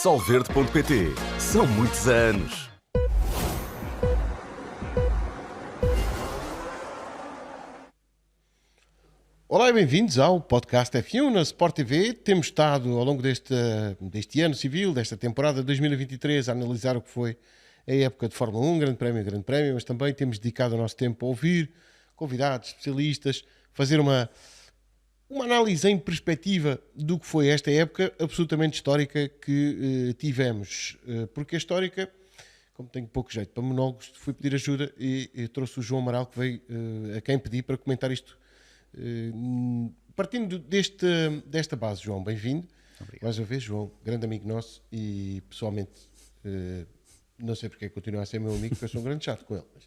Solverde.pt. São muitos anos. Olá e bem-vindos ao podcast F1 na Sport TV. Temos estado ao longo deste ano civil, desta temporada 2023, a analisar o que foi a época de Fórmula 1, Grande Prémio, mas também temos dedicado o nosso tempo a ouvir convidados, especialistas, fazer uma análise em perspectiva do que foi esta época absolutamente histórica que tivemos. Porque a histórica, como tenho pouco jeito para monólogos, fui pedir ajuda e trouxe o João Amaral, que veio a quem pedi para comentar isto. Partindo desta base, João, bem-vindo. Obrigado. Mais uma vez, João, grande amigo nosso e pessoalmente não sei porque continua a ser meu amigo, porque eu sou um grande chato com ele. Mas,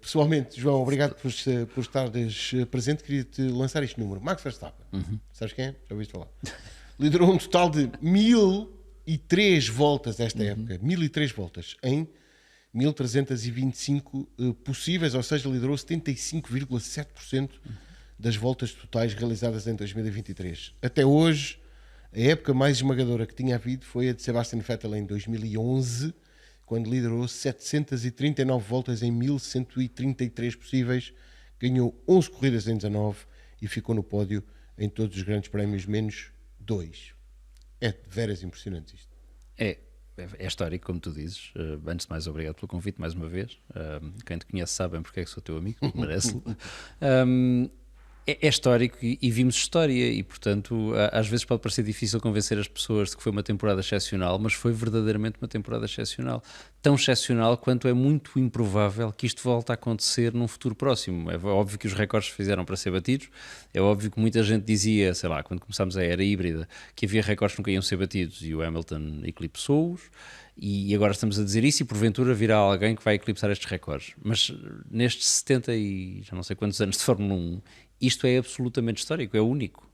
pessoalmente, João, obrigado por estares presente. Queria-te lançar este número. Max Verstappen, sabes quem é? Já ouviste falar? Liderou um total de 1003 voltas esta época, 1003 voltas em 1325 possíveis, ou seja, liderou 75,7% das voltas totais realizadas em 2023. Até hoje, a época mais esmagadora que tinha havido foi a de Sebastian Vettel em 2011, quando liderou 739 voltas em 1133 possíveis, ganhou 11 corridas em 19 e ficou no pódio em todos os grandes prémios, menos 2. É de veras impressionante isto. É histórico, como tu dizes. Antes de mais, obrigado pelo convite mais uma vez. Quem te conhece sabe bem porque é que sou teu amigo, merece-lo. É histórico e vimos história e, portanto, às vezes pode parecer difícil convencer as pessoas de que foi uma temporada excepcional, mas foi verdadeiramente uma temporada excepcional. Tão excepcional quanto é muito improvável que isto volte a acontecer num futuro próximo. É óbvio que os recordes se fizeram para ser batidos, é óbvio que muita gente dizia, sei lá, quando começámos a era híbrida, que havia recordes que nunca iam ser batidos e o Hamilton eclipsou-os. E agora estamos a dizer isso e porventura virá alguém que vai eclipsar estes recordes. Mas nestes 70 e já não sei quantos anos de Fórmula 1, isto é absolutamente histórico, é único.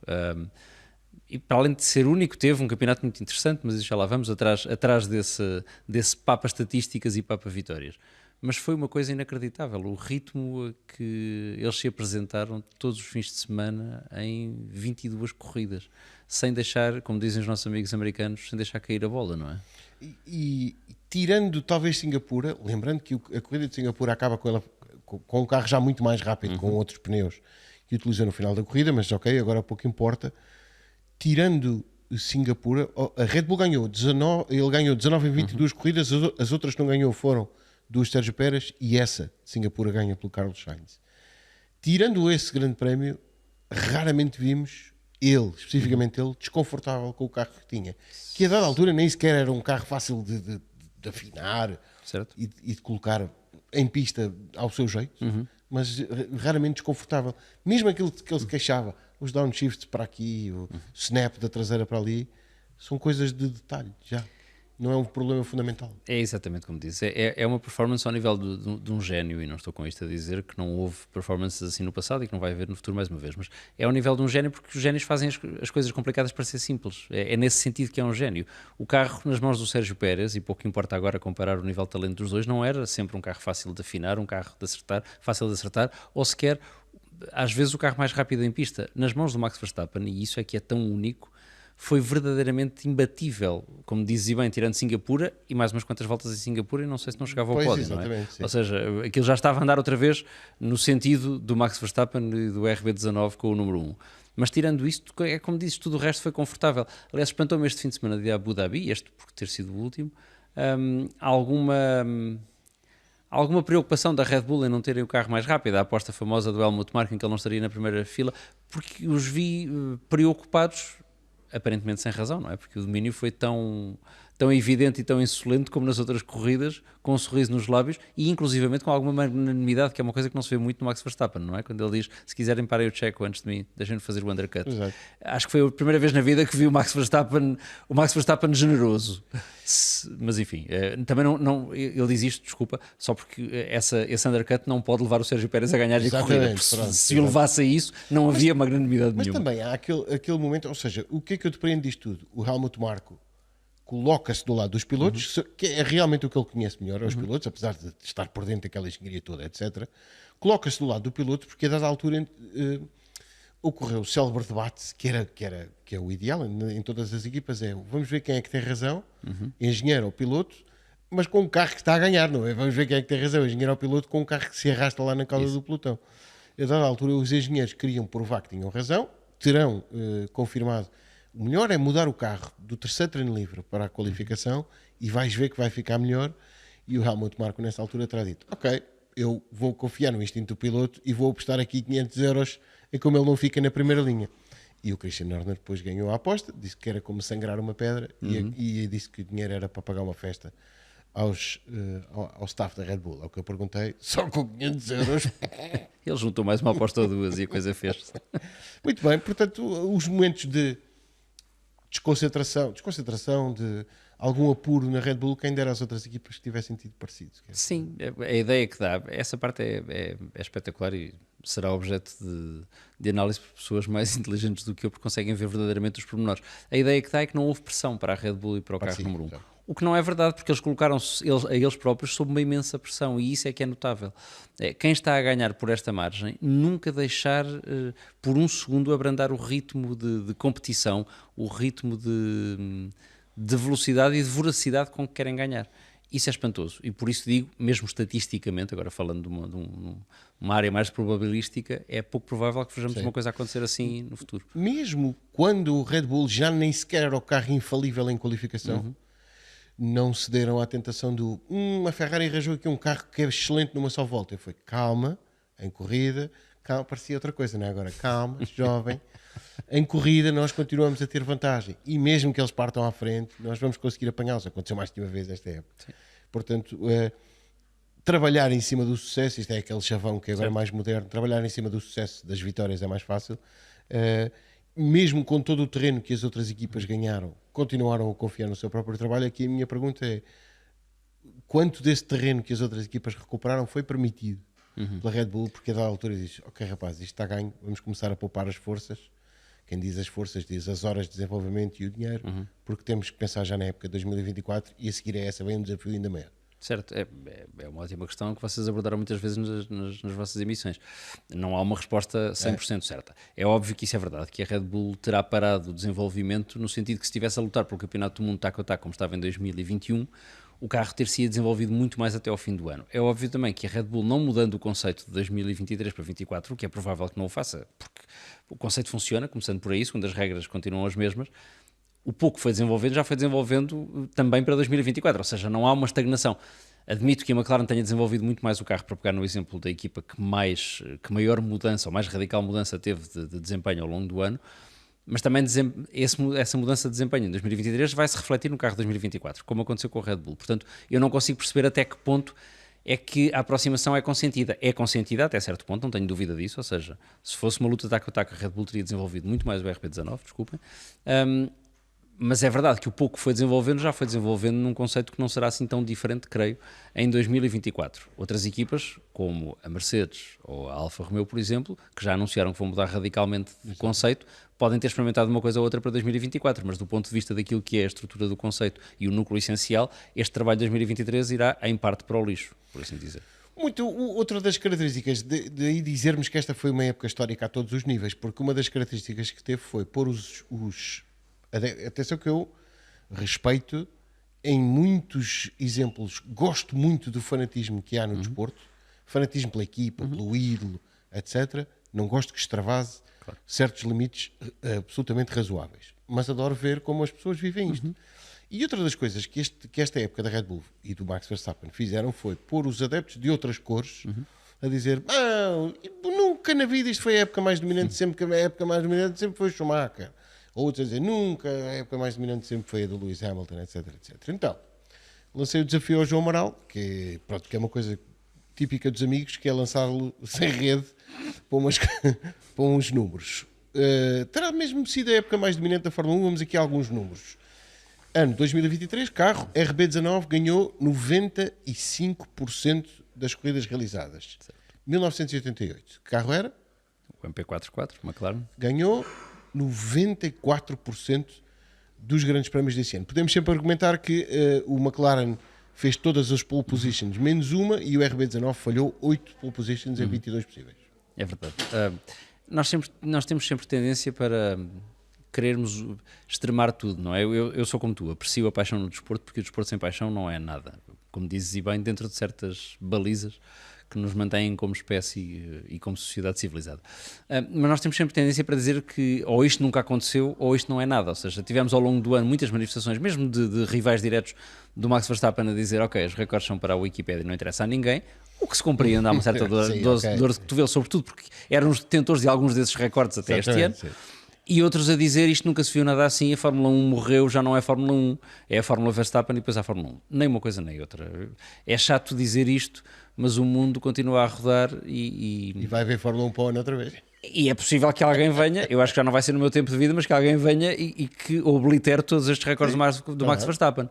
E para além de ser único, teve um campeonato muito interessante, mas já lá vamos, atrás desse papa estatísticas e papa vitórias. Mas foi uma coisa inacreditável, o ritmo a que eles se apresentaram todos os fins de semana em 22 corridas, sem deixar, como dizem os nossos amigos americanos, sem deixar cair a bola, não é? E tirando talvez Singapura, lembrando que a corrida de Singapura acaba com um carro já muito mais rápido, com outros pneus que utilizou no final da corrida, mas ok, agora pouco importa. Tirando Singapura, a Red Bull ganhou 19, ele ganhou 19 em 22 corridas, as outras que não ganhou foram duas Sérgio Pérez e essa de Singapura ganha pelo Carlos Sainz. Tirando esse grande prémio, raramente vimos ele, especificamente ele, desconfortável com o carro que tinha, que a dada altura nem sequer era um carro fácil de afinar e de colocar em pista ao seu jeito, mas raramente desconfortável. Mesmo aquilo que ele se queixava, os downshifts para aqui, o snap da traseira para ali, são coisas de detalhe já. Não é um problema fundamental. É exatamente como disse. É uma performance ao nível de um gênio, e não estou com isto a dizer que não houve performances assim no passado e que não vai haver no futuro mais uma vez, mas é ao nível de um gênio porque os génios fazem as coisas complicadas para ser simples. É nesse sentido que é um gênio. O carro nas mãos do Sérgio Pérez, e pouco importa agora comparar o nível de talento dos dois, não era sempre um carro fácil de afinar, um carro de acertar, fácil de acertar, ou sequer, às vezes, o carro mais rápido em pista. Nas mãos do Max Verstappen, e isso é que é tão único, foi verdadeiramente imbatível, como dizia bem, tirando Singapura e mais umas quantas voltas em Singapura e não sei se não chegava ao pódio, não é? Sim. Ou seja, aquilo já estava a andar outra vez no sentido do Max Verstappen e do RB19 com o número 1. Mas tirando isto, é como dizes, tudo o resto foi confortável. Aliás, espantou-me este fim de semana de Abu Dhabi, este por ter sido o último, alguma preocupação da Red Bull em não terem o carro mais rápido, a aposta famosa do Helmut Marko em que ele não estaria na primeira fila, porque os vi preocupados, aparentemente sem razão, não é? Porque o domínio foi tão evidente e tão insolente como nas outras corridas, com um sorriso nos lábios e inclusivamente com alguma magnanimidade, que é uma coisa que não se vê muito no Max Verstappen, não é? Quando ele diz, se quiserem parem o checo antes de mim, deixem-me fazer o undercut. Exato. Acho que foi a primeira vez na vida que vi o Max Verstappen generoso. Mas enfim, também não, ele diz isto, desculpa, só porque esse undercut não pode levar o Sérgio Pérez a ganhar a corrida. Se o levasse a isso, não havia magnanimidade nenhuma. Mas também há aquele momento, ou seja, o que é que eu depreendo disto tudo? O Helmut Marko coloca-se do lado dos pilotos, que é realmente o que ele conhece melhor, os pilotos, apesar de estar por dentro daquela engenharia toda, etc. Coloca-se do lado do piloto, porque a dada altura ocorreu o célebre debate, que é o ideal em todas as equipas, vamos ver quem é que tem razão, engenheiro ou piloto, mas com um carro que está a ganhar, não é? Vamos ver quem é que tem razão, engenheiro ou piloto, com um carro que se arrasta lá na cauda do pelotão. A dada altura, os engenheiros queriam provar que tinham razão, terão confirmado. O melhor é mudar o carro do terceiro treino livre para a qualificação e vais ver que vai ficar melhor. E o Helmut Marko, nessa altura, terá dito: ok, eu vou confiar no instinto do piloto e vou apostar aqui 500 euros em como ele não fica na primeira linha. E o Christian Horner depois ganhou a aposta, disse que era como sangrar uma pedra e disse que o dinheiro era para pagar uma festa ao staff da Red Bull. Ao que eu perguntei, só com 500 euros. Ele juntou mais uma aposta ou duas e a coisa fez-se. Muito bem, portanto, os momentos de desconcentração, de algum apuro na Red Bull, quem dera às outras equipas que tivessem tido parecidos. Sim, a ideia que dá, essa parte é espetacular e será objeto de análise por pessoas mais inteligentes do que eu, porque conseguem ver verdadeiramente os pormenores. A ideia que dá é que não houve pressão para a Red Bull e para o carro número 1. O que não é verdade, porque eles colocaram-se a eles próprios sob uma imensa pressão, e isso é que é notável. Quem está a ganhar por esta margem, nunca deixar por um segundo abrandar o ritmo de competição, o ritmo de velocidade e de voracidade com que querem ganhar. Isso é espantoso, e por isso digo, mesmo estatisticamente, agora falando de uma área mais probabilística, é pouco provável que vejamos uma coisa acontecer assim no futuro. Mesmo quando o Red Bull já nem sequer era o carro infalível em qualificação, não cederam à tentação do a Ferrari arranjou aqui um carro que é excelente numa só volta. Eu fui, calma, em corrida, calma, parecia outra coisa, não é? Agora, calma, jovem, em corrida nós continuamos a ter vantagem, e mesmo que eles partam à frente, nós vamos conseguir apanhá-los. Aconteceu mais de uma vez esta época. Sim. Portanto, trabalhar em cima do sucesso, isto é aquele chavão que agora é mais moderno, trabalhar em cima do sucesso das vitórias é mais fácil. Mesmo com todo o terreno que as outras equipas ganharam, continuaram a confiar no seu próprio trabalho. Aqui a minha pergunta é: quanto desse terreno que as outras equipas recuperaram foi permitido pela Red Bull? Porque a dada altura diz: ok, rapaz, isto está ganho, vamos começar a poupar as forças. Quem diz as forças diz as horas de desenvolvimento e o dinheiro, porque temos que pensar já na época de 2024, e a seguir a essa vem um desafio ainda maior. Certo, é uma ótima questão que vocês abordaram muitas vezes nas vossas emissões. Não há uma resposta 100% certa. É óbvio que isso é verdade, que a Red Bull terá parado o desenvolvimento no sentido que, se estivesse a lutar pelo Campeonato do Mundo taco a taco, como estava em 2021, o carro ter-se desenvolvido muito mais até ao fim do ano. É óbvio também que a Red Bull, não mudando o conceito de 2023 para 2024, o que é provável que não o faça, porque o conceito funciona, começando por aí, segundo as regras continuam as mesmas, o pouco que foi desenvolvendo já foi desenvolvendo também para 2024, ou seja, não há uma estagnação. Admito que a McLaren tenha desenvolvido muito mais o carro, para pegar no exemplo da equipa que maior mudança, ou mais radical mudança teve de desempenho ao longo do ano, mas também essa mudança de desempenho em 2023 vai se refletir no carro de 2024, como aconteceu com o Red Bull. Portanto, eu não consigo perceber até que ponto é que a aproximação é consentida. É consentida até certo ponto, não tenho dúvida disso, ou seja, se fosse uma luta taco a taco, a Red Bull teria desenvolvido muito mais o RB19, desculpem. Mas é verdade que o pouco que foi desenvolvendo já foi desenvolvendo num conceito que não será assim tão diferente, creio, em 2024. Outras equipas, como a Mercedes ou a Alfa Romeo, por exemplo, que já anunciaram que vão mudar radicalmente de conceito, podem ter experimentado uma coisa ou outra para 2024, mas do ponto de vista daquilo que é a estrutura do conceito e o núcleo essencial, este trabalho de 2023 irá em parte para o lixo, por assim dizer. Outra das características de dizermos que esta foi uma época histórica a todos os níveis, porque uma das características que teve foi pôr atenção que eu respeito em muitos exemplos, gosto muito do fanatismo que há no desporto, fanatismo pela equipa, pelo ídolo, etc. Não gosto que extravase certos limites absolutamente razoáveis, mas adoro ver como as pessoas vivem isto. E outra das coisas que esta época da Red Bull e do Max Verstappen fizeram foi pôr os adeptos de outras cores a dizer: nunca na vida isto foi a época mais dominante, sempre que a época mais dominante sempre foi o Schumacher. Outros a dizer: nunca, a época mais dominante sempre foi a do Lewis Hamilton, etc, etc. Então, lancei o desafio ao João Amaral, que é uma coisa típica dos amigos, que é lançá-lo sem rede para uns números. Terá mesmo sido a época mais dominante da Fórmula 1, vamos aqui a alguns números. Ano 2023, carro RB19 ganhou 95% das corridas realizadas. Certo. 1988, que carro era? O MP44, McLaren. Ganhou 94% dos grandes prémios desse ano. Podemos sempre argumentar que o McLaren fez todas as pole positions menos uma, e o RB19 falhou 8 pole positions em 22 possíveis. É verdade. Nós temos sempre tendência para querermos extremar tudo, não é? Eu sou como tu, aprecio a paixão no desporto, porque o desporto sem paixão não é nada. Como dizes e bem, dentro de certas balizas que nos mantêm como espécie e como sociedade civilizada. Mas nós temos sempre tendência para dizer que ou isto nunca aconteceu ou isto não é nada. Ou seja, tivemos ao longo do ano muitas manifestações, mesmo de rivais diretos do Max Verstappen a dizer ok, os recordes são para a Wikipédia, não interessa a ninguém. O que se compreende, há uma certa dor, Sim, dor, ok. dor de cotovelo, sobretudo porque eram os detentores de alguns desses recordes até este ano. Exatamente, sim. E outros a dizer isto nunca se viu nada assim, a Fórmula 1 morreu, já não é Fórmula 1, é a Fórmula Verstappen e depois há a Fórmula 1. Nem uma coisa nem outra. É chato dizer isto, mas o mundo continua a rodar E vai haver Fórmula 1 para o ano outra vez. e é possível que alguém venha, eu acho que já não vai ser no meu tempo de vida, mas que alguém venha e que oblitere todos estes recordes do Max Verstappen.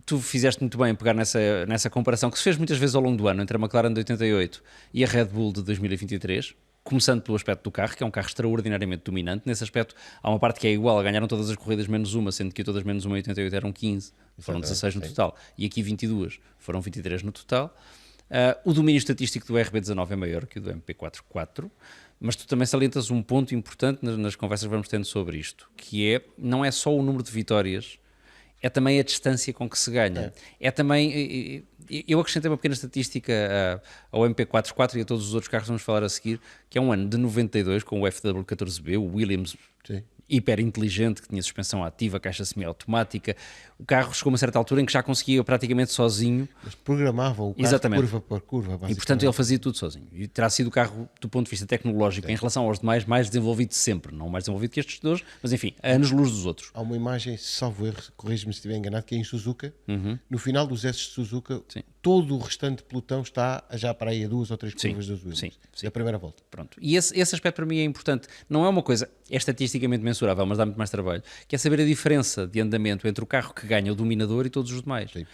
Tu fizeste muito bem em pegar nessa comparação que se fez muitas vezes ao longo do ano entre a McLaren de 88 e a Red Bull de 2023, começando pelo aspecto do carro, que é um carro extraordinariamente dominante. Nesse aspecto há uma parte que é igual, ganharam todas as corridas menos uma, sendo que todas menos uma em 88 eram 15, foram 16 no total, e aqui 22, foram 23 no total. O domínio estatístico do RB19 é maior que o do MP44, mas tu também salientas um ponto importante nas conversas que vamos tendo sobre isto, que é, não é só o número de vitórias, é também a distância com que se ganha. É também, eu acrescentei uma pequena estatística ao MP44 e a todos os outros carros que vamos falar a seguir, que é um ano de 92 com o FW14B, o Williams Sim. hiper inteligente, que tinha suspensão ativa, caixa semiautomática. O carro chegou a uma certa altura em que já conseguia praticamente sozinho. Mas programavam o carro Exatamente. curva por curva, basicamente. E portanto ele fazia tudo sozinho. E terá sido o carro, do ponto de vista tecnológico, em relação aos demais, mais desenvolvido de sempre. Não mais desenvolvido que estes dois, mas enfim, a anos-luz dos outros. Há uma imagem, salvo erro, corrijo-me se estiver enganado, que é em Suzuka. No final dos S de Suzuka, Sim. todo o restante pelotão está já para aí a 2 ou 3 Sim, curvas das Williams. sim, sim. Da primeira volta. Pronto. E esse aspecto para mim é importante. Não é uma coisa, é estatisticamente mensurável, mas dá muito mais trabalho, que é saber a diferença de andamento entre o carro que ganha o dominador e todos os demais. Sim.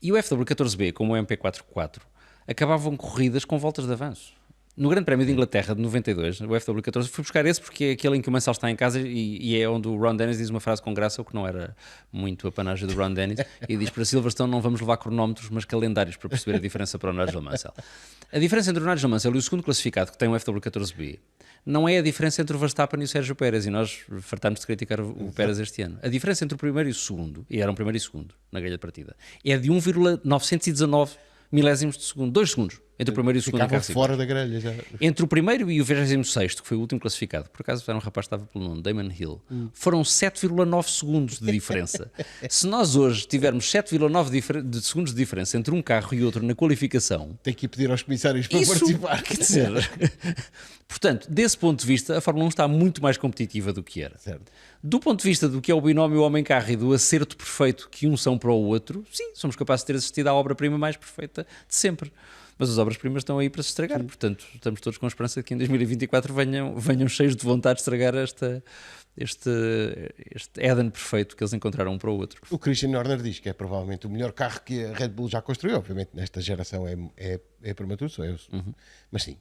E o FW14B, como o MP44, acabavam corridas com voltas de avanço. No Grande Prémio de Inglaterra de 92, o FW14, fui buscar esse porque é aquele em que o Mansell está em casa e é onde o Ron Dennis diz uma frase com graça, o que não era muito a panagem do Ron Dennis, e diz para Silverstone não vamos levar cronómetros, mas calendários para perceber a diferença para o Nigel Mansell. A diferença entre o Nigel Mansell e o segundo classificado, que tem o FW14B, não é a diferença entre o Verstappen e o Sérgio Pérez, e nós fartámos de criticar o Pérez este ano. A diferença entre o primeiro e o segundo, e eram primeiro e segundo na grelha de partida, é de 1,919 milésimos de segundo, 2 segundos entre o primeiro e o segundo. Ficava fora da grelha já. Entre o primeiro e o 26º, que foi o último classificado, por acaso era um rapaz que estava pelo nome, Damon Hill, foram 7,9 segundos de diferença. Se nós hoje tivermos 7,9 de segundos de diferença entre um carro e outro na qualificação, Tem que ir pedir aos comissários para isso, participar. quer dizer, portanto, desse ponto de vista, a Fórmula 1 está muito mais competitiva do que era. Certo. Do ponto de vista do que é o binómio homem-carro e do acerto perfeito que um são para o outro, sim, somos capazes de ter assistido à obra-prima mais perfeita de sempre. Mas as obras-primas estão aí para se estragar, portanto, estamos todos com a esperança de que em 2024 venham cheios de vontade de estragar este Éden perfeito que eles encontraram um para o outro. O Christian Horner diz que é provavelmente o melhor carro que a Red Bull já construiu. Obviamente, nesta geração é prematuro, sou eu. Mas sim,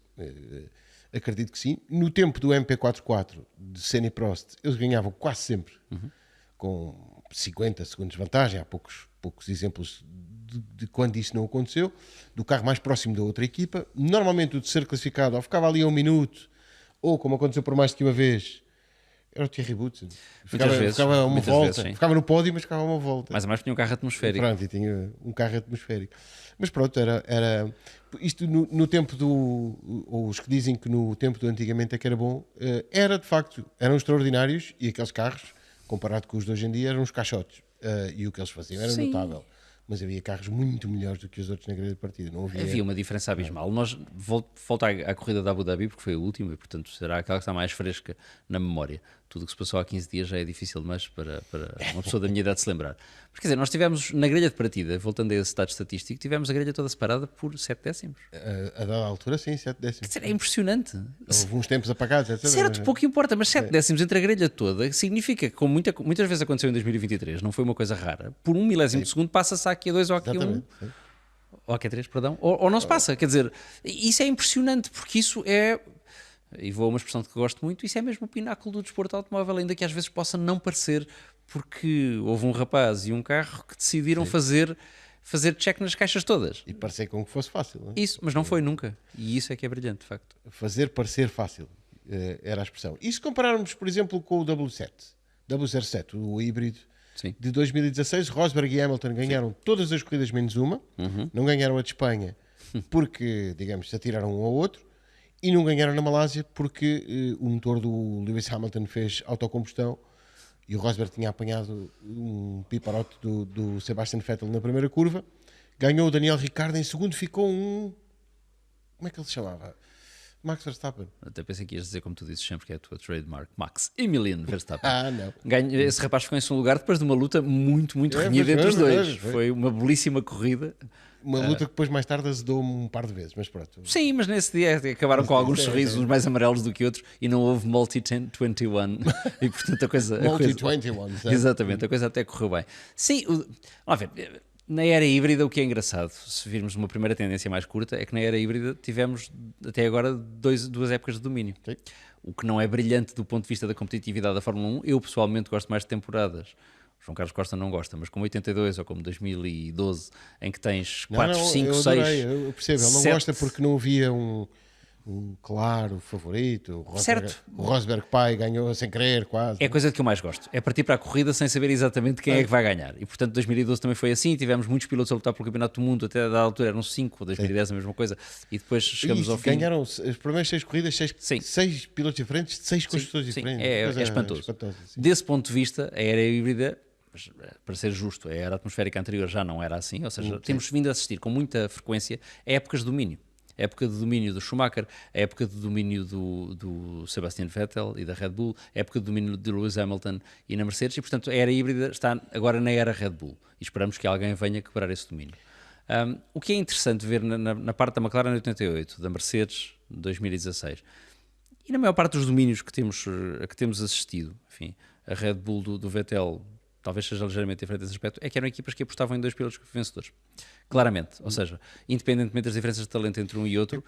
acredito que sim. No tempo do MP44 de Senna e Prost, eles ganhavam quase sempre com 50 segundos de vantagem. Há poucos exemplos de quando isso não aconteceu. Do carro mais próximo da outra equipa. Normalmente o terceiro classificado ou ficava ali a 1 minuto, ou como aconteceu por mais do que uma vez, era o Thierry Boots. Ficava uma volta. Ficava no pódio, mas ficava uma volta. Mas a mais tinha um carro atmosférico. Pronto, e tinha um carro atmosférico. Mas pronto, era isto no tempo ou os que dizem que no tempo do antigamente é que era bom, era de facto, eram extraordinários, e aqueles carros, comparado com os de hoje em dia, eram uns caixotes. E o que eles faziam era notável. Mas havia carros muito melhores do que os outros na grelha de partida. Não havia uma diferença abismal. Nós volta à corrida da Abu Dhabi, porque foi a última, e portanto será aquela que está mais fresca na memória. Tudo o que se passou há 15 dias já é difícil demais para uma pessoa da minha idade se lembrar. Mas quer dizer, nós tivemos na grelha de partida, voltando a esse dado estatístico, tivemos a grelha toda separada por 7 décimos. A dada altura, sim, 7 décimos. Quer dizer, é impressionante. Houve uns tempos apagados, etc. Certo, pouco importa, mas 7 décimos entre a grelha toda significa que, como muitas vezes aconteceu em 2023, não foi uma coisa rara, por 1 milésimo de segundo passa-se aqui a 2 ou aqui a 1. Ou aqui a 3, perdão. Ou não se passa. Quer dizer, isso é impressionante, porque isso é... E vou a uma expressão que gosto muito, isso é mesmo o pináculo do desporto automóvel, ainda que às vezes possa não parecer, porque houve um rapaz e um carro que decidiram fazer check nas caixas todas. E parecer como que fosse fácil. Não é? Isso, mas não foi nunca. E isso é que é brilhante, de facto. Fazer parecer fácil. era a expressão. E se compararmos, por exemplo, com o W07, o híbrido Sim. de 2016, Rosberg e Hamilton ganharam todas as corridas menos uma, não ganharam a de Espanha porque, digamos, se atiraram um ao outro, e não ganharam na Malásia porque o motor do Lewis Hamilton fez autocombustão e o Rosberg tinha apanhado um piparote do Sebastian Vettel na primeira curva. Ganhou o Daniel Ricciardo, em segundo ficou um... Como é que ele se chamava? Max Verstappen. Até pensei que ias dizer, como tu dizes sempre, que é a tua trademark, Max Emilian Verstappen. Não. Esse rapaz ficou em segundo lugar depois de uma luta muito renhida entre os dois. Foi uma belíssima corrida. Uma luta que depois mais tarde azedou-me um par de vezes, mas pronto. Sim, mas nesse dia acabaram com alguns sorrisos, uns mais amarelos do que outros, e não houve multi-21. E portanto a coisa... Multi-21. Exatamente, a coisa até correu bem. Sim, vamos ver, na era híbrida o que é engraçado, se virmos uma primeira tendência mais curta, é que na era híbrida tivemos até agora duas épocas de domínio. Sim. O que não é brilhante do ponto de vista da competitividade da Fórmula 1, eu pessoalmente gosto mais de temporadas. João Carlos Costa não gosta, mas como 82 ou como 2012, em que tens 4, 5, 6... Eu percebo, ele não gosta porque não havia um claro favorito. O Rosberg pai ganhou sem querer, quase. É a coisa que eu mais gosto. É partir para a corrida sem saber exatamente quem é que vai ganhar. E portanto 2012 também foi assim, tivemos muitos pilotos a lutar pelo Campeonato do Mundo, até da altura eram 5, 2010 a mesma coisa, e depois chegamos ao fim. Ganharam as primeiras 6 corridas, 6 pilotos diferentes, de 6 construtores diferentes. É espantoso. Desse ponto de vista, a era híbrida, para ser justo, a era atmosférica anterior já não era assim, ou seja, temos vindo a assistir com muita frequência a épocas de domínio. A época de domínio do Schumacher, a época de domínio do Sebastian Vettel e da Red Bull, a época de domínio de Lewis Hamilton e na Mercedes, e portanto a era híbrida está agora na era Red Bull, e esperamos que alguém venha quebrar esse domínio. O que é interessante ver na parte da McLaren 88, da Mercedes 2016, e na maior parte dos domínios que temos assistido, enfim, a Red Bull do Vettel talvez seja ligeiramente diferente desse aspecto, é que eram equipas que apostavam em 2 pilotos vencedores. Claramente. Ou seja, independentemente das diferenças de talento entre um e outro,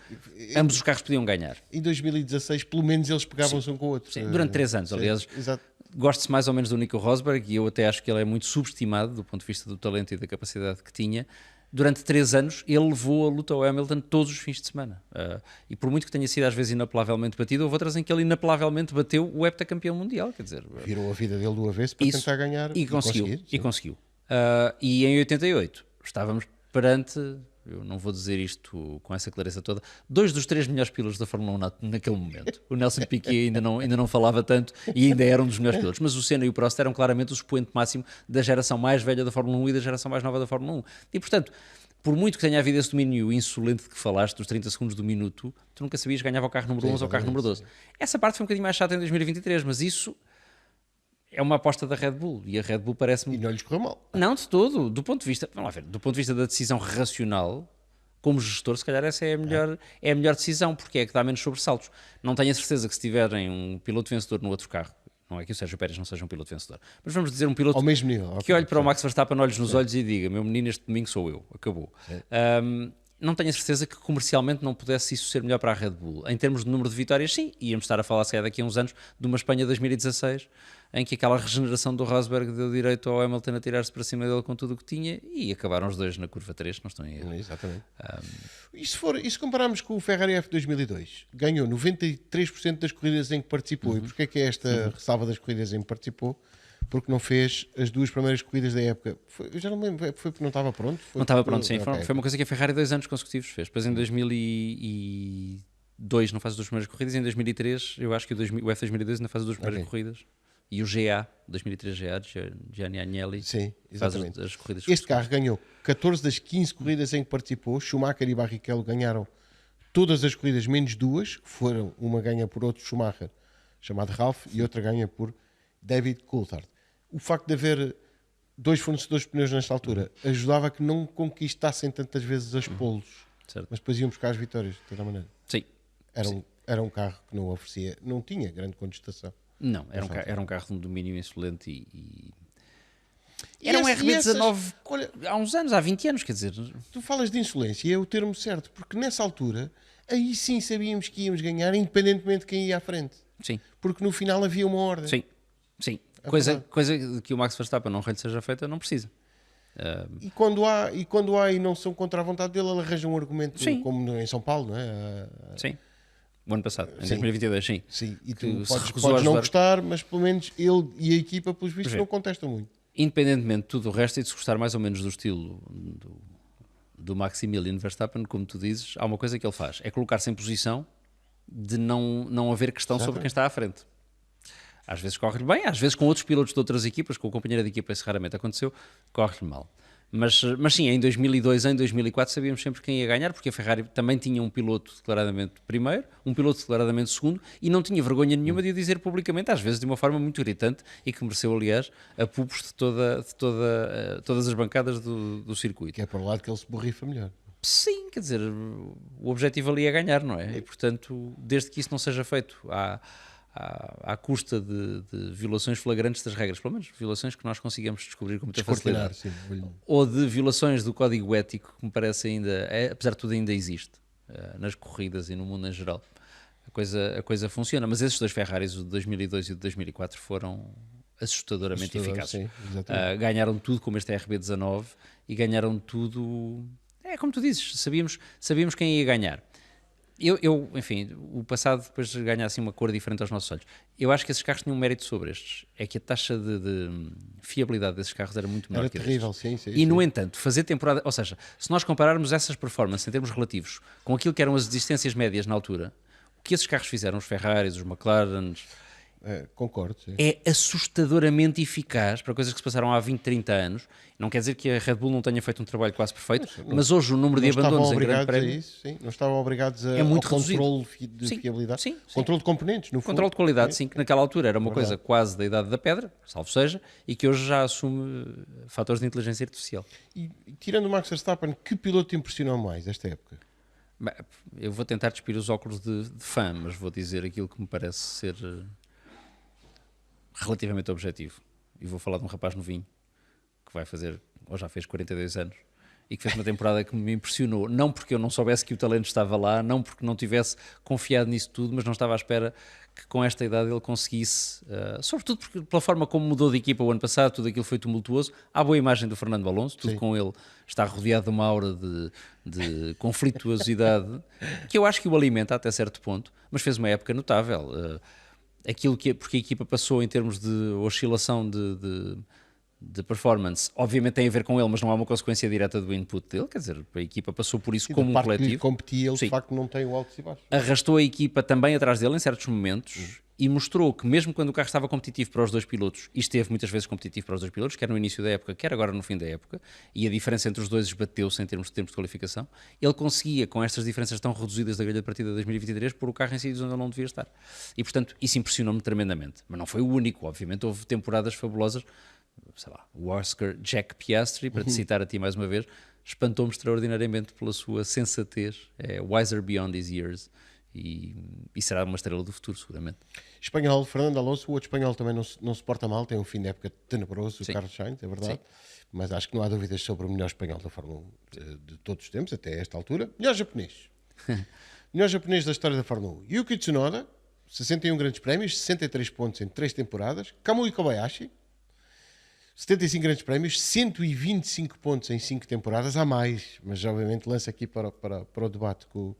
ambos os carros podiam ganhar. Em 2016, pelo menos eles pegavam-se um com o outro. Sim, durante 3 anos, aliás. Exato. Gosto-se mais ou menos do Nico Rosberg e eu até acho que ele é muito subestimado do ponto de vista do talento e da capacidade que tinha. Durante 3 anos ele levou a luta ao Hamilton todos os fins de semana. E por muito que tenha sido às vezes inapelavelmente batido, houve outras em que ele inapelavelmente bateu o heptacampeão mundial. Quer dizer, virou a vida dele do avesso para tentar ganhar. E conseguiu. E em 88 estávamos perante, eu não vou dizer isto com essa clareza toda, 2 dos 3 melhores pilotos da Fórmula 1 naquele momento. O Nelson Piquet ainda não falava tanto e ainda era um dos melhores pilotos, mas o Senna e o Prost eram claramente o expoente máximo da geração mais velha da Fórmula 1 e da geração mais nova da Fórmula 1. E portanto, por muito que tenha havido esse domínio insolente de que falaste, dos 30 segundos do minuto, tu nunca sabias que ganhava o carro número 11 ou o carro número 12. Essa parte foi um bocadinho mais chata em 2023, mas isso é uma aposta da Red Bull e a Red Bull parece-me... E não lhes correu mal. Não, de todo. Do ponto de vista, vamos lá ver, do ponto de vista da decisão racional, como gestor, se calhar essa é a melhor decisão, porque é que dá menos sobressaltos. Não tenho a certeza que se tiverem um piloto vencedor no outro carro, não é que o Sérgio Pérez não seja um piloto vencedor, mas vamos dizer um piloto ao mesmo nível, que olhe para o Max Verstappen, olhos nos olhos e diga: meu menino, este domingo sou eu, acabou. Não tenho a certeza que comercialmente não pudesse isso ser melhor para a Red Bull. Em termos de número de vitórias, sim, íamos estar a falar, se calhar, daqui a uns anos, de uma Espanha 2016, em que aquela regeneração do Rosberg deu direito ao Hamilton a tirar-se para cima dele com tudo o que tinha, e acabaram os dois na curva 3, não estão em erro. Exatamente. E se compararmos com o Ferrari F 2002, ganhou 93% das corridas em que participou. E porquê é que é esta ressalva das corridas em que participou? Porque não fez as 2 primeiras corridas da época. Eu já não me lembro, foi porque não estava pronto? Não estava pronto, sim. Okay. Foi uma coisa que a Ferrari 2 anos consecutivos fez. Depois em 2002 não faz as 2 primeiras corridas, em 2003 eu acho que o F 2002 ainda faz as 2 primeiras corridas. E o GA, 2003 GA, Gianni Agnelli, sim, faz as corridas. Este carro ganhou 14 das 15 corridas em que participou. Schumacher e Barrichello ganharam todas as corridas, menos 2, que foram uma ganha por outro Schumacher, chamado Ralph, e outra ganha por David Coulthard. O facto de haver 2 fornecedores de pneus nesta altura ajudava a que não conquistassem tantas vezes as polos, mas depois iam buscar as vitórias, de toda maneira. Sim. Era um carro que não oferecia, não tinha grande contestação. Não, era um carro de um domínio insolente e era um RB19 há uns anos, há 20 anos, quer dizer. Tu falas de insolência e é o termo certo, porque nessa altura, aí sim sabíamos que íamos ganhar, independentemente de quem ia à frente. Sim. Porque no final havia uma ordem. Sim, sim. Coisa que o Max Verstappen não lhe seja feita, não precisa. E quando há e não são contra a vontade dele, ele arranja um argumento, como em São Paulo, não é? Sim. O ano passado, em Sim. 2022, sim. Sim, e Que tu se podes recusou a não ajudar. gostar, mas pelo menos ele e a equipa, pelos vistos, Pois é. não contestam muito. Independentemente de tudo o resto e de se gostar mais ou menos do estilo do Maximilian Verstappen, como tu dizes, há uma coisa que ele faz, é colocar-se em posição de não haver questão sobre quem está à frente. Às vezes corre-lhe bem, às vezes com outros pilotos de outras equipas, com o companheiro de equipa isso raramente aconteceu, corre-lhe mal. Mas sim, em 2002, em 2004 sabíamos sempre quem ia ganhar, porque a Ferrari também tinha um piloto declaradamente primeiro, um piloto declaradamente segundo, e não tinha vergonha nenhuma de o dizer publicamente, às vezes de uma forma muito irritante, e que mereceu, aliás, apupos de todas as bancadas do circuito. Que é para o lado que ele se borrifa melhor. Sim, quer dizer, o objetivo ali é ganhar, não é? E portanto, desde que isso não seja feito à custa de violações flagrantes das regras, pelo menos violações que nós consigamos descobrir com muita Descortinar, facilidade, sim. ou de violações do código ético, que me parece ainda, apesar de tudo, ainda existe nas corridas e no mundo em geral. A coisa funciona, mas esses dois Ferraris, o de 2002 e o de 2004, foram assustadoramente eficazes. Sim, exatamente. Ganharam tudo como este RB19 e ganharam tudo. É como tu dizes, sabíamos quem ia ganhar. Enfim, o passado depois ganha assim uma cor diferente aos nossos olhos. Eu acho que esses carros tinham um mérito sobre estes. É que a taxa de fiabilidade desses carros era muito menor Era que a terrível, destes. sim. E, no entanto, fazer temporada... Ou seja, se nós compararmos essas performances em termos relativos com aquilo que eram as existências médias na altura, o que esses carros fizeram, os Ferraris, os McLarens... Concordo, sim. É assustadoramente eficaz para coisas que se passaram há 20, 30 anos. Não quer dizer que a Red Bull não tenha feito um trabalho quase perfeito, mas hoje o número de abandonos em grande prémio... Não estavam obrigados É muito ao reduzido. controle de Sim, fiabilidade. sim. Controle de componentes, no fundo. Controle de qualidade, sim, que naquela altura era uma coisa Verdade. quase da idade da pedra, salvo seja, e que hoje já assume fatores de inteligência artificial. E tirando o Max Verstappen, que piloto te impressionou mais esta época? Bem, eu vou tentar despir os óculos de fã, mas vou dizer aquilo que me parece ser relativamente objetivo. E vou falar de um rapaz novinho que vai fazer, ou já fez 42 anos, e que fez uma temporada que me impressionou, não porque eu não soubesse que o talento estava lá, não porque não tivesse confiado nisso tudo, mas não estava à espera que com esta idade ele conseguisse, sobretudo porque, pela forma como mudou de equipa o ano passado, tudo aquilo foi tumultuoso. Há boa imagem do Fernando Alonso, tudo Sim. com ele está rodeado de uma aura de conflituosidade, que eu acho que o alimenta até certo ponto, mas fez uma época notável. Porque a equipa passou em termos de oscilação de performance, obviamente tem a ver com ele, mas não é uma consequência direta do input dele, quer dizer, a equipa passou por isso Sim, como da um parte que lhe coletivo. competia, ele Sim. de facto não tem o altos e baixos. Arrastou a equipa também atrás dele em certos momentos e mostrou que mesmo quando o carro estava competitivo para os dois pilotos, e esteve muitas vezes competitivo para os dois pilotos, quer no início da época, quer agora no fim da época, e a diferença entre os dois esbateu-se em termos de tempos de qualificação, ele conseguia, com estas diferenças tão reduzidas da grelha de partida de 2023, pôr o carro em sítios onde ele não devia estar. E portanto, isso impressionou-me tremendamente. Mas não foi o único, obviamente houve temporadas fabulosas, sei lá, o Oscar Jack Piastri, para te citar a ti mais uma vez, espantou-me extraordinariamente pela sua sensatez, é wiser beyond his years, e será uma estrela do futuro, seguramente. Espanhol, Fernando Alonso, o outro espanhol também não se porta mal, tem um fim de época tenebroso, Sim. o Carlos Sainz, é verdade. Sim. Mas acho que não há dúvidas sobre o melhor espanhol da Fórmula 1 de todos os tempos, até esta altura. Melhor japonês. Melhor japonês da história da Fórmula 1. Yuki Tsunoda, 61 grandes prémios, 63 pontos em 3 temporadas. Kamui Kobayashi, 75 grandes prémios, 125 pontos em 5 temporadas, há mais, mas obviamente lança aqui para o debate com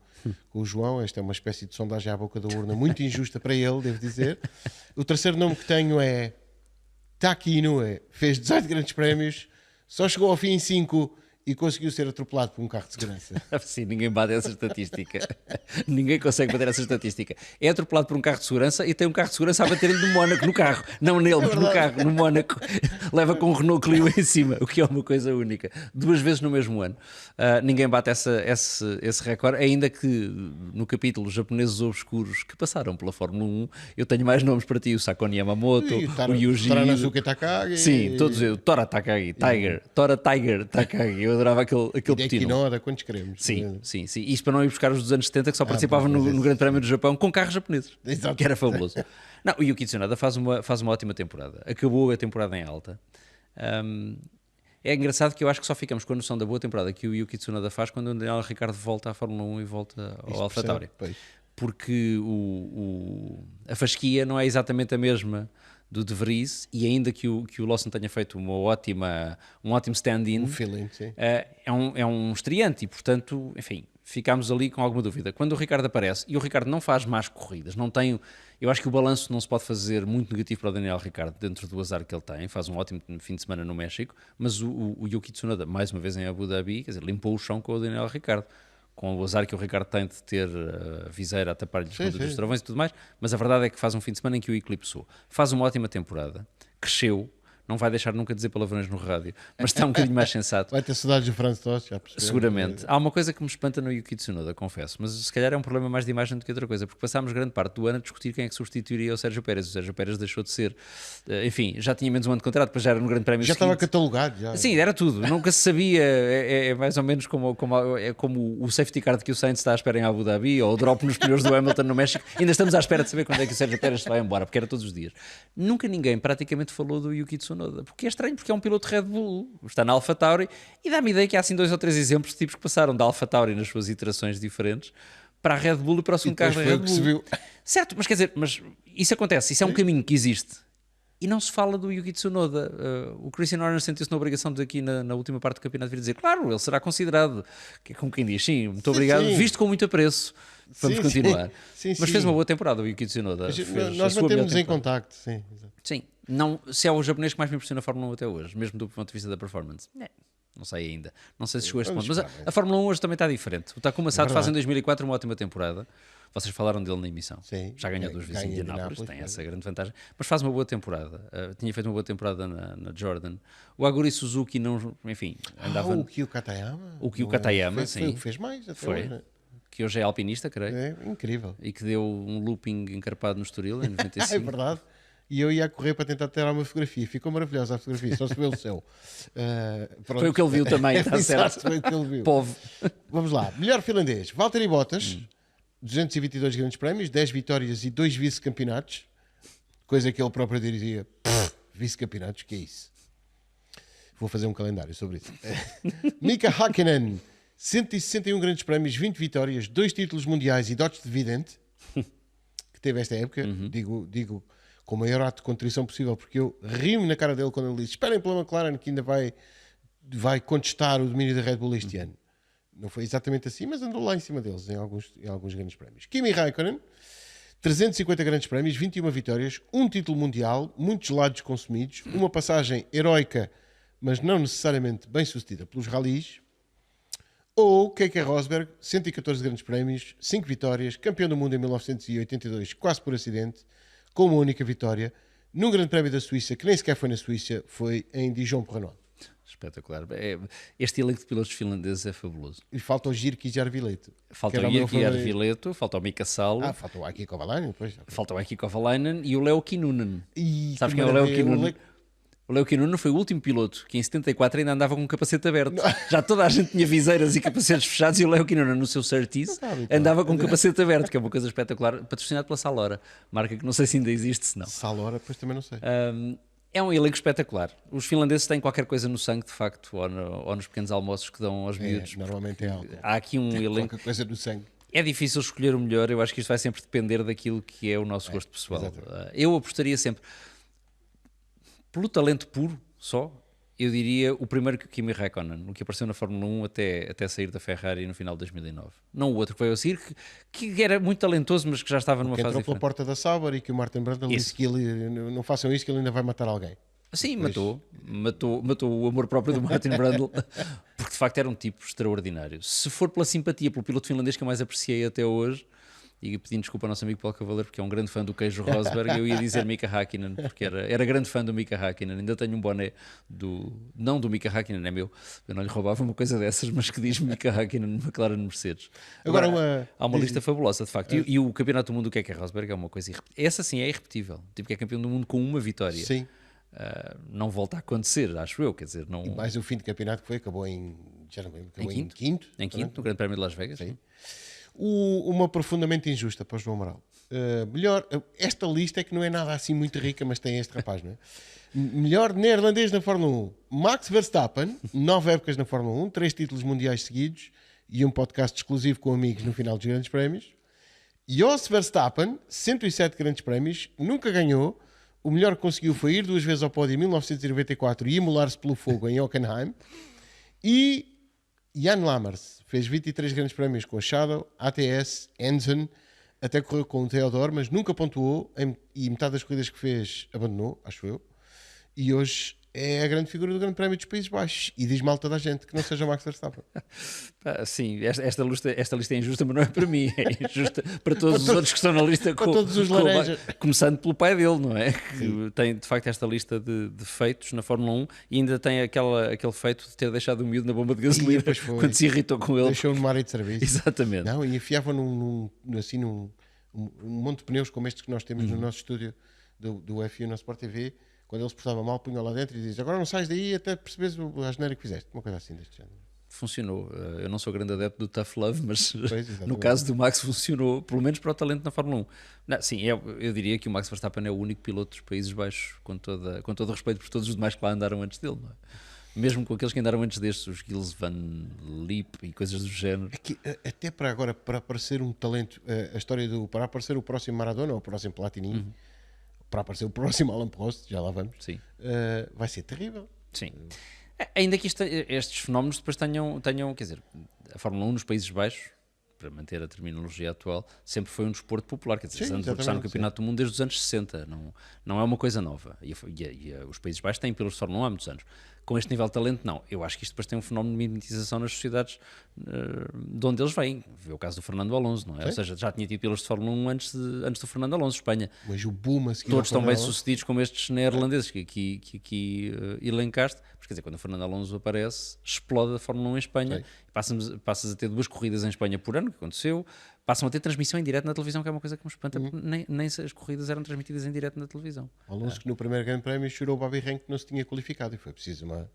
o João. Esta é uma espécie de sondagem à boca da urna, muito injusta para ele, devo dizer. O terceiro nome que tenho é Taki Inoue, fez 18 grandes prémios, só chegou ao fim em 5 e conseguiu ser atropelado por um carro de segurança. Sim, ninguém bate essa estatística. Ninguém consegue bater essa estatística. É atropelado por um carro de segurança e tem um carro de segurança a bater-lhe no Mónaco, no carro. Não nele, mas no carro, no Mónaco. Leva com um Renault Clio em cima, o que é uma coisa única. 2 vezes no mesmo ano. Ninguém bate esse recorde, ainda que no capítulo japoneses obscuros que passaram pela Fórmula 1, eu tenho mais nomes para ti, o Sakon Yamamoto, o Yuji... Taranazuka Takagi. Sim, todos eu. Tora Takagi, Tora Tiger Takagi. Eu adorava aquele Hideki petino. Noda, quantos queremos? Sim. Isto para não ir buscar os dos anos 70 que só participavam no Grande Prémio do Japão com carros japoneses. Exato. Que era fabuloso. Não, o Yuki Tsunoda faz uma ótima temporada. Acabou a temporada em alta. É engraçado que eu acho que só ficamos com a noção da boa temporada que o Yuki Tsunoda faz quando o Daniel Ricciardo volta à Fórmula 1 e volta ao AlphaTauri. Porque a fasquia não é exatamente a mesma do De Vries, e ainda que o Lawson tenha feito um ótimo stand-in, Um feeling, sim. é um estreante e, portanto, enfim, ficámos ali com alguma dúvida. Quando o Ricardo aparece, e o Ricardo não faz más corridas, não tem... Eu acho que o balanço não se pode fazer muito negativo para o Daniel Ricciardo dentro do azar que ele tem, faz um ótimo fim de semana no México, mas o Yuki Tsunoda, mais uma vez em Abu Dhabi, quer dizer, limpou o chão com o Daniel Ricciardo, com o azar que o Ricardo tem de ter a viseira a tapar-lhe os travões e tudo mais, mas a verdade é que faz um fim de semana em que o eclipsou. Faz uma ótima temporada, cresceu, não vai deixar nunca dizer palavrões no rádio, mas está um bocadinho mais sensato. Vai ter saudades do Franz Tost, já percebeu? Seguramente. Há uma coisa que me espanta no Yuki Tsunoda, confesso, mas se calhar é um problema mais de imagem do que outra coisa, porque passámos grande parte do ano a discutir quem é que substituiria o Sérgio Pérez. O Sérgio Pérez deixou de ser, enfim, já tinha menos um ano de contrato, depois já era no Grande Prémio Já seguinte. estava catalogado. Já. Sim, era tudo, nunca se sabia, é mais ou menos como o safety car que o Sainz está à espera em Abu Dhabi, ou o drop nos pneus do Hamilton no México, ainda estamos à espera de saber quando é que o Sérgio Pérez se vai embora, porque era todos os dias. Nunca ninguém praticamente falou do Yuki Tsunoda, porque é estranho, porque é um piloto Red Bull, está na AlphaTauri, e dá-me ideia que há assim 2 ou 3 exemplos de tipos que passaram da AlphaTauri nas suas iterações diferentes para a Red Bull e para o segundo carro da Red Bull. Se viu. Certo, mas quer dizer, mas isso acontece, isso é um caminho que existe. E não se fala do Yuki Tsunoda. O Christian Horner sentiu-se na obrigação de aqui na última parte do campeonato vir dizer, claro, ele será considerado, que é como quem diz, sim, muito obrigado, visto com muito apreço, vamos continuar. Sim, mas fez uma boa temporada o Yuki Tsunoda. Nós mantemos em contacto, sim. Sim, não, se é o japonês que mais me impressiona a Fórmula 1 até hoje, mesmo do ponto de vista da performance. Não sei ainda, não sei se chegou a este ponto, mas a Fórmula 1 hoje também está diferente. O Takuma Sato faz em 2004 uma ótima temporada. Vocês falaram dele na emissão. Sim, já ganhou 2 vezes em Indianápolis, tem essa grande vantagem. Mas faz uma boa temporada. Tinha feito uma boa temporada na Jordan. O Aguri Suzuki não, enfim, andava. O Kyo Katayama. O Kyo Katayama, sim. Foi o que fez mais até foi. Hoje. Que hoje é alpinista, creio. É incrível. E que deu um looping encarpado no Estoril em 95. É verdade. E eu ia correr para tentar tirar uma fotografia. Ficou maravilhosa a fotografia, só se vê o céu. Foi o que ele viu também, está certo. Foi o que ele viu. Povo. Vamos lá. Melhor finlandês. Valtteri Bottas. 222 grandes prémios, 10 vitórias e 2 vice-campeonatos. Coisa que ele próprio diria, vice-campeonatos, que é isso? Vou fazer um calendário sobre isso. Mika Hakkinen, 161 grandes prémios, 20 vitórias, 2 títulos mundiais e Dodge Dividend, que teve esta época, digo com o maior ato de contrição possível, porque eu rio-me na cara dele quando ele diz, esperem pela McLaren que ainda vai contestar o domínio da Red Bull este ano. Não foi exatamente assim, mas andou lá em cima deles em alguns grandes prémios. Kimi Raikkonen, 350 grandes prémios, 21 vitórias, um título mundial, muitos lados consumidos, uma passagem heroica, mas não necessariamente bem sucedida pelos rallies. Ou Keke Rosberg, 114 grandes prémios, 5 vitórias, campeão do mundo em 1982, quase por acidente, com uma única vitória, num grande prémio da Suíça, que nem sequer foi na Suíça, foi em Dijon-Porrenon. Espetacular. Este elenco de pilotos finlandeses é fabuloso. E falta o Jirki Jarvileto. Falta o Jirki Jarvileto, falta o Mika Salo. Falta o Aki Kovalainen depois. Falta o Aki Kovalainen e o Leo Kinnunen. Sabes quem é o Leo Leo Kinnunen? O Leo Kinnunen foi o último piloto que em 74 ainda andava com um capacete aberto. Já toda a gente tinha viseiras e capacetes fechados e o Leo Kinnunen no seu Surtees andava com um capacete aberto, que é uma coisa espetacular, patrocinado pela Salora, marca que não sei se ainda existe, se não. Salora, depois também não sei. É um elenco espetacular. Os finlandeses têm qualquer coisa no sangue, de facto, ou nos pequenos almoços que dão aos miúdos. Normalmente é algo. Há aqui um elenco. Qualquer coisa no sangue. É difícil escolher o melhor, eu acho que isto vai sempre depender daquilo que é o nosso gosto pessoal. Eu apostaria sempre, pelo talento puro só, eu diria o primeiro que o Kimi Räikkönen, o que apareceu na Fórmula 1 até sair da Ferrari no final de 2009. Não o outro que veio a seguir, que era muito talentoso, mas que já estava numa fase entrou diferente. pela porta da Sauber e que o Martin Brundle disse que ele, não façam isso que ele ainda vai matar alguém. Sim, matou o amor próprio do Martin Brundle, porque de facto era um tipo extraordinário. Se for pela simpatia, pelo piloto finlandês que eu mais apreciei até hoje, e pedindo desculpa ao nosso amigo Paulo Cavaleiro, porque é um grande fã do queijo Rosberg, eu ia dizer Mika Hakkinen, porque era grande fã do Mika Hakkinen. Ainda tenho um boné não do Mika Hakkinen, é meu, eu não lhe roubava uma coisa dessas, mas que diz Mika Hakkinen, McLaren Mercedes. Agora há uma lista fabulosa, de facto, e o campeonato do mundo do Keke Rosberg é uma coisa irrepetível. Essa sim é irrepetível, tipo que é campeão do mundo com uma vitória. Sim. Não volta a acontecer, acho eu, quer dizer, não... E mais o fim de campeonato que foi, acabou em quinto. Em quinto, no Grande Prémio de Las Vegas. Sim. Uma profundamente injusta para o João Amaral. Esta lista é que não é nada assim muito rica, mas tem este rapaz, não é? Melhor neerlandês na Fórmula 1, Max Verstappen, 9 épocas na Fórmula 1, 3 títulos mundiais seguidos e um podcast exclusivo com amigos no final dos grandes prémios. Jos Verstappen, 107 grandes prémios, nunca ganhou. O melhor que conseguiu foi ir 2 vezes ao pódio em 1994 e imolar-se pelo fogo em Hockenheim. E Jan Lammers fez 23 grandes prémios com a Shadow, ATS, Enzen, até correu com o Theodore, mas nunca pontuou e metade das corridas que fez abandonou, acho eu. E hoje é a grande figura do Grande Prémio dos Países Baixos e diz mal toda a gente que não seja Max Verstappen. Sim, esta lista é injusta, mas não é para mim, é injusta para todos os outros que estão na lista, para todos os laranjas. começando pelo pai dele, não é? Que tem de facto esta lista de feitos na Fórmula 1 e ainda tem aquele feito de ter deixado o miúdo na bomba de gasolina quando se irritou com ele. Deixou-o numa área de serviço. Exatamente. Não, e enfiava num monte de pneus como estes que nós temos no nosso estúdio do F1 na Sport TV. Quando ele se portava mal, punha lá dentro e diz: agora não sais daí até perceberes a asneira que fizeste. Uma coisa assim deste género. Funcionou. Eu não sou grande adepto do tough love, mas Pois, no caso do Max funcionou, pelo menos para o talento na Fórmula 1. Não, sim, eu diria que o Max Verstappen é o único piloto dos Países Baixos, com todo o respeito por todos os demais que lá andaram antes dele, não é? Mesmo com aqueles que andaram antes destes, os Gilles Van Lip e coisas do género. É que, até para agora, para aparecer um talento, a história para aparecer o próximo Maradona ou o próximo Platini, para aparecer o próximo Alain Prost, já lá vamos, Sim. Vai ser terrível. Sim. Ainda que estes fenómenos depois tenham, quer dizer, a Fórmula 1 nos Países Baixos, para manter a terminologia atual, sempre foi um desporto popular, quer dizer, antes de estar no Campeonato do Mundo desde os anos 60, não é uma coisa nova. E os Países Baixos têm pilotos de Fórmula 1 há muitos anos. Com este nível de talento, não. Eu acho que isto depois tem um fenómeno de mimetização nas sociedades de onde eles vêm. Vê o caso do Fernando Alonso, não é? Sim. Ou seja, já tinha tido pilotos de Fórmula 1 antes do Fernando Alonso, Espanha. Mas o boom a seguir todos estão bem sucedidos como estes neerlandeses que aqui elencaste. Mas quer dizer, quando o Fernando Alonso aparece, explode a Fórmula 1 em Espanha. Passas a ter 2 corridas em Espanha por ano, que aconteceu. Passam a ter transmissão em direto na televisão, que é uma coisa que me espanta. Nem as corridas eram transmitidas em direto na televisão. Alonso que no primeiro Grande Prémio chorou o Bobby Rahn que não se tinha qualificado e foi preciso uma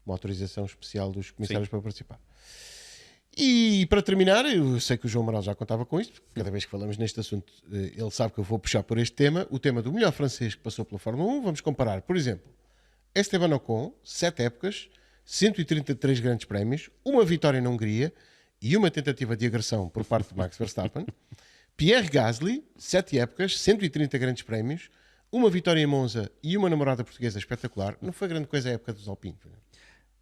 autorização especial dos comissários para participar. E para terminar, eu sei que o João Amaral já contava com isto, cada vez que falamos neste assunto ele sabe que eu vou puxar por este tema, o tema do melhor francês que passou pela Fórmula 1. Vamos comparar, por exemplo, Esteban Ocon, 7 épocas, 133 grandes prémios, uma vitória na Hungria e uma tentativa de agressão por parte de Max Verstappen. Pierre Gasly, 7 épocas, 130 grandes prémios, uma vitória em Monza e uma namorada portuguesa espetacular. Não foi grande coisa a época dos Alpine.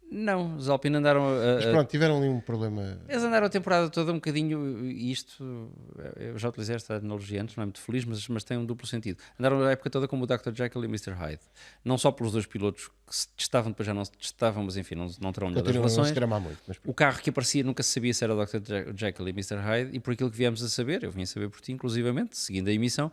Não, os Alpine andaram... Mas pronto, tiveram ali um problema... Eles andaram a temporada toda um bocadinho, e isto, eu já utilizei esta analogia antes, não é muito feliz, mas tem um duplo sentido. Andaram a época toda como o Dr. Jekyll e Mr. Hyde. Não só pelos 2 pilotos que se testavam, depois já não se testavam, mas enfim, não terão melhor das relações. Muito, mas... O carro que aparecia nunca se sabia se era o Dr. Jekyll e Mr. Hyde, e por aquilo que viemos a saber, eu vim a saber por ti, inclusivamente, seguindo a emissão,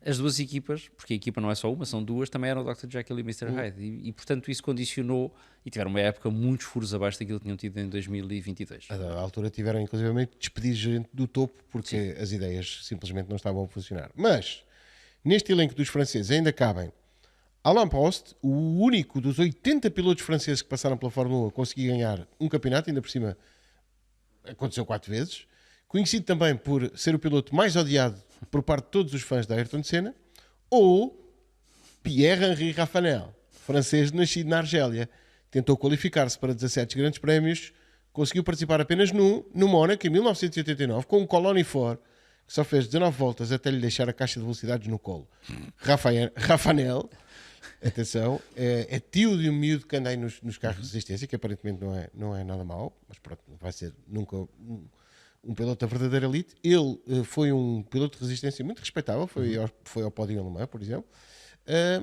as 2 equipas, porque a equipa não é só uma, são 2, também eram o Dr. Jekyll e Mr. Hyde. E portanto isso condicionou, e tiveram uma época muitos furos abaixo daquilo que tinham tido em 2022. A dada altura tiveram inclusivamente de despedir gente do topo, porque as ideias simplesmente não estavam a funcionar. Mas, neste elenco dos franceses ainda cabem Alain Prost, o único dos 80 pilotos franceses que passaram pela Fórmula 1 a conseguir ganhar um campeonato, ainda por cima aconteceu 4 vezes. Conhecido também por ser o piloto mais odiado por parte de todos os fãs da Ayrton Senna, ou Pierre-Henri Raffanel, francês nascido na Argélia. Tentou qualificar-se para 17 grandes prémios, conseguiu participar apenas no Mónaco em 1989, com um Colony Ford, que só fez 19 voltas até lhe deixar a caixa de velocidades no colo. Raffanel, atenção, é tio de um miúdo que anda aí nos carros de resistência, que aparentemente não é nada mau, mas pronto, não vai ser nunca um piloto da verdadeira elite. Ele foi um piloto de resistência muito respeitável, foi ao pódio alemão, por exemplo,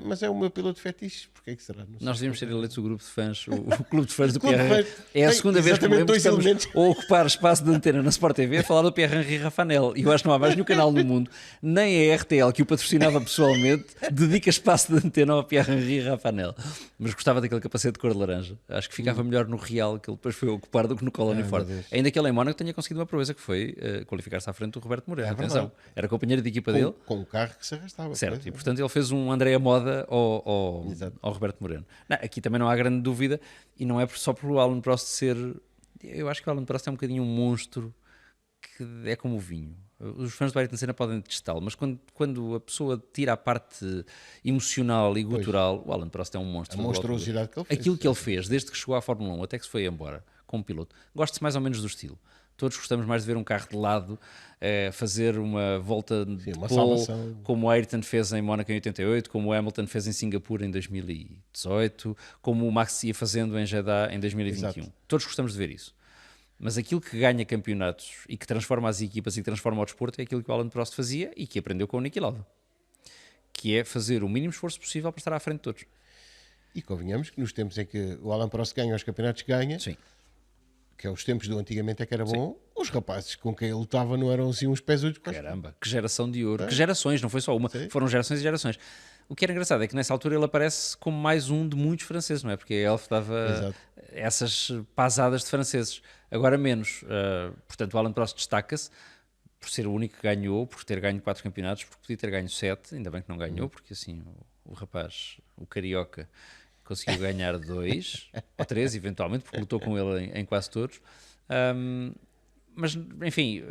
mas é o meu piloto fetiche. Porquê é que será? Nós devíamos ser eleitos o grupo de fãs, o clube de fãs do Pierre. É a segunda vez que me lembro que estamos a ocupar espaço de antena na Sport TV a falar do Pierre-Henri Raffanel, e eu acho que não há mais nenhum canal no mundo, nem a RTL, que o patrocinava pessoalmente, dedica espaço de antena ao Pierre-Henri Raffanel. Mas gostava daquele capacete de cor de laranja. Acho que ficava melhor no Real, que ele depois foi ocupar, do que no Colony Ford. Ainda que ele em Mónaco tenha conseguido uma proeza, que foi qualificar-se à frente do Roberto Moreno. Atenção, era companheiro de equipa dele. Com um carro que se arrastava. Certo, e portanto ele fez um André Moda ao Roberto Moreno. Não, aqui também não há grande dúvida, e não é só por o Alain Prost ser... Eu acho que o Alain Prost é um bocadinho um monstro que é como o vinho. Os fãs do Ayrton Senna podem detestá-lo, mas quando a pessoa tira a parte emocional e gutural, o Alain Prost é um monstro. A monstruosidade que ele fez. Aquilo que ele fez, desde que chegou à Fórmula 1 até que se foi embora como piloto, gosta-se mais ou menos do estilo. Todos gostamos mais de ver um carro de lado fazer uma volta de pole, como o Ayrton fez em Mónaco em 88, como o Hamilton fez em Singapura em 2018, como o Max ia fazendo em Jeddah em 2021. Exato. Todos gostamos de ver isso. Mas aquilo que ganha campeonatos e que transforma as equipas e que transforma o desporto é aquilo que o Alain Prost fazia e que aprendeu com o Niki Lauda, que é fazer o mínimo esforço possível para estar à frente de todos. E convenhamos que nos tempos em que o Alain Prost ganha os campeonatos que ganha, Sim. que é os tempos do antigamente é que era bom, os rapazes com quem ele lutava não eram assim uns pesudos. Caramba, que geração de ouro. Que gerações, não foi só uma. Sim. Foram gerações e gerações. O que era engraçado é que nessa altura ele aparece como mais um de muitos franceses, não é? Porque a Elf dava Exato. essas pasadas de franceses. Agora menos. Portanto, o Alain Prost destaca-se por ser o único que ganhou, por ter ganho 4 campeonatos, porque podia ter ganho 7, ainda bem que não ganhou, porque assim o rapaz, o carioca, conseguiu ganhar 2 ou 3, eventualmente, porque lutou com ele em quase todos. Mas, enfim,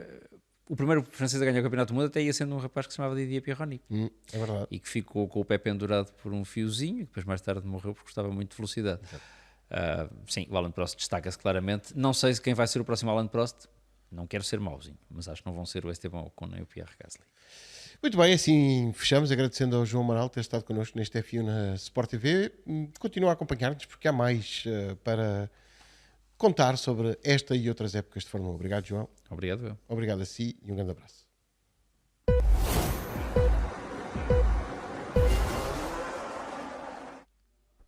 o primeiro francês a ganhar o campeonato do mundo até ia sendo um rapaz que se chamava Didier Pironi É verdade. e que ficou com o pé pendurado por um fiozinho e depois mais tarde morreu porque gostava muito de velocidade. Sim, o Alain Prost destaca-se claramente. Não sei se quem vai ser o próximo Alain Prost, não quero ser mauzinho, mas acho que não vão ser o Esteban Ocon nem o Pierre Gasly. Muito bem, assim fechamos, agradecendo ao João Amaral ter estado connosco neste F1 na Sport TV. Continua a acompanhar-nos porque há mais para contar sobre esta e outras épocas de Fórmula 1. Obrigado, João. Obrigado, eu. Obrigado a si e um grande abraço.